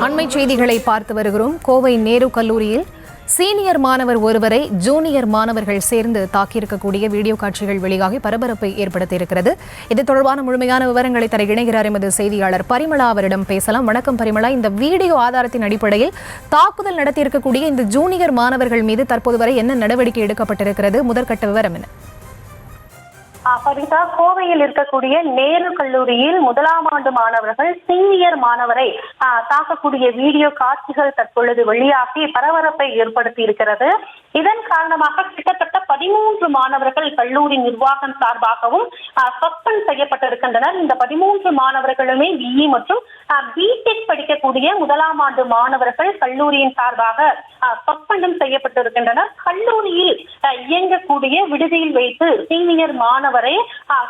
அண்மை செய்திகளை பார்த்து வருகிறோம். கோவை நேரு கல்லூரியில் சீனியர் மாணவர் ஒருவரை ஜூனியர் மாணவர்கள் சேர்ந்து தாக்கியிருக்கக்கூடிய வீடியோ காட்சிகள் வெளியாகி பரபரப்பை ஏற்படுத்தியிருக்கிறது. இது தொடர்பான முழுமையான விவரங்களை தர இணைகிறார் எமது செய்தியாளர் பரிமளா. அவரிடம் பேசலாம். வணக்கம் பரிமளா. இந்த வீடியோ ஆதாரத்தின் அடிப்படையில் தாக்குதல் நடத்தியிருக்கக்கூடிய இந்த ஜூனியர் மாணவர்கள் மீது தற்போது வரை என்ன நடவடிக்கை எடுக்கப்பட்டிருக்கிறது? முதற்கட்ட விவரம் என்ன? பரிதா, கோவையில் இருக்கக்கூடிய நேரு கல்லூரியில் முதலாம் ஆண்டு மாணவர்கள் சீனியர் மாணவரை தாக்கக்கூடிய வீடியோ காட்சிகள் தற்பொழுது வெளியாகி பரபரப்பை ஏற்படுத்தி இருக்கிறது. இதன் காரணமாக கிட்டத்தட்ட 13 மாணவர்கள் கல்லூரி நிர்வாகம் சார்பாகவும் சஸ்பெண்ட் செய்யப்பட்டிருக்கின்றனர். இந்த 13 மாணவர்களுமே பிஇ மற்றும் பிடெக் படிக்கக்கூடிய முதலாம் ஆண்டு மாணவர்கள் கல்லூரியின் சார்பாக சஸ்பெண்டும் செய்யப்பட்டிருக்கின்றனர். கல்லூரியில் இயங்கக்கூடிய விடுதியில் வைத்து சீனியர் மாணவரை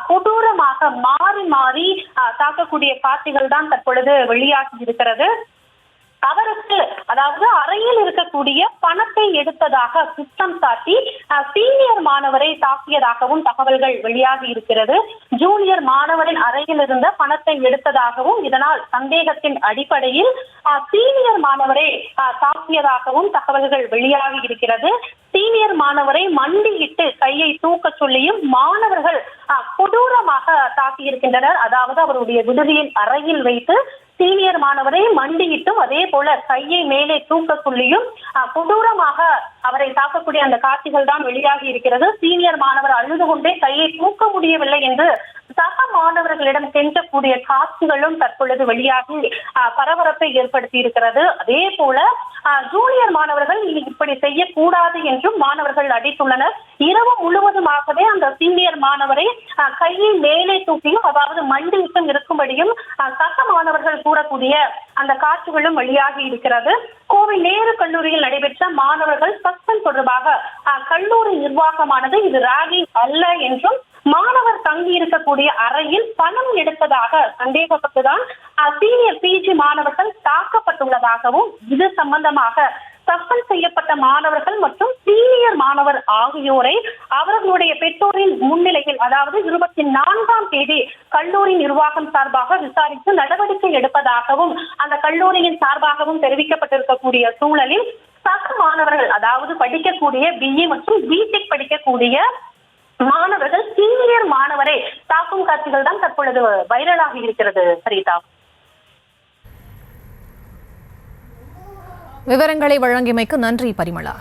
கொடூரமாக மாறி மாறி தாக்கக்கூடிய காட்சிகள் தான் தற்பொழுது வெளியாகி இருக்கிறது. அவருக்கு அதாவது அறையில் இருக்கக்கூடிய பணத்தை எடுத்ததாக குற்றம் சாட்டி சீனியர் மாணவரை தாக்கியதாகவும் தகவல்கள் வெளியாகி இருக்கிறது. ஜூனியர் மாணவரின் அறையில் இருந்த பணத்தை எடுத்ததாகவும் இதனால் சந்தேகத்தின் அடிப்படையில் சீனியர் மாணவரை தாக்கியதாகவும் தகவல்கள் வெளியாகி இருக்கிறது. சீனியர் மாணவரை மண்டியிட்டு கையை தூக்க சொல்லியும் மாணவர்கள் கொடூரமாக தாக்கியிருக்கின்றனர். அதாவது அவருடைய விடுதியின் அறையில் வைத்து சீனியர் மாணவரை மண்டியிட்டும் அதே போல கையை மேலே தூக்க சொல்லியும் கொடூரமாக அவரை தாக்கக்கூடிய அந்த காட்சிகள் தான் வெளியாகி இருக்கிறது. சீனியர் மாணவர் அழுது கொண்டே கையை தூக்க முடியவில்லை என்று சக மாணவர்களிடம் கெஞ்சக்கூடிய காட்சிகளும் தற்பொழுது வெளியாகி பரபரப்பை ஏற்படுத்தி இருக்கிறது. அதே போல ஜூனியர் மாணவர்கள் இப்படி செய்யக்கூடாது என்றும் மாணவர்கள் அடித்துள்ளனர். இரவு முழுவதுமாகவே அந்த சீனியர் மாணவரை கையை மேலே தூக்கியும் அதாவது மண்டியிட்டும் இருக்கும்படியும் சக மாணவர்கள் கூறக்கூடிய அந்த காட்சிகளும் வெளியாகி இருக்கிறது. கோவை நேரு கல்லூரியில் நடைபெற்ற மாணவர்கள் சஸ்பெண்ட் தொடர்பாக கல்லூரி நிர்வாகமானது இது ராகிங் அல்ல என்றும் மாணவர் தங்கி இருக்கக்கூடிய அறையில் பணம் எடுத்ததாக சந்தேகப்பட்டுதான் சீனியர் பிஜி மாணவர்கள் தாக்கப்பட்டுள்ளதாகவும் இது சம்பந்தமாக சஸ்பெண்ட் செய்யப்பட்ட மாணவர்கள் மற்றும் சீனியர் மாணவர் ஆகியோரை அவர்களுடைய பெற்றோரின் முன்னிலையில் அதாவது 24ஆம் தேதி கல்லூரி நிர்வாகம் சார்பாக விசாரித்து நடவடிக்கை எடுப்பதாகவும் அந்த கல்லூரியின் சார்பாகவும் தெரிவிக்கப்பட்டிருக்கக்கூடிய சூழலில் சக மாணவர்கள் அதாவது படிக்கக்கூடிய பிஇ மற்றும் பிடெக் படிக்கக்கூடிய மாணவர்கள் சீனியர் மாணவரை தாக்கும் காட்சிகள் தான் தற்பொழுது வைரலாகி இருக்கிறது. சரிதா, விவரங்களை வழங்கியமைக்கு நன்றி பரிமளா.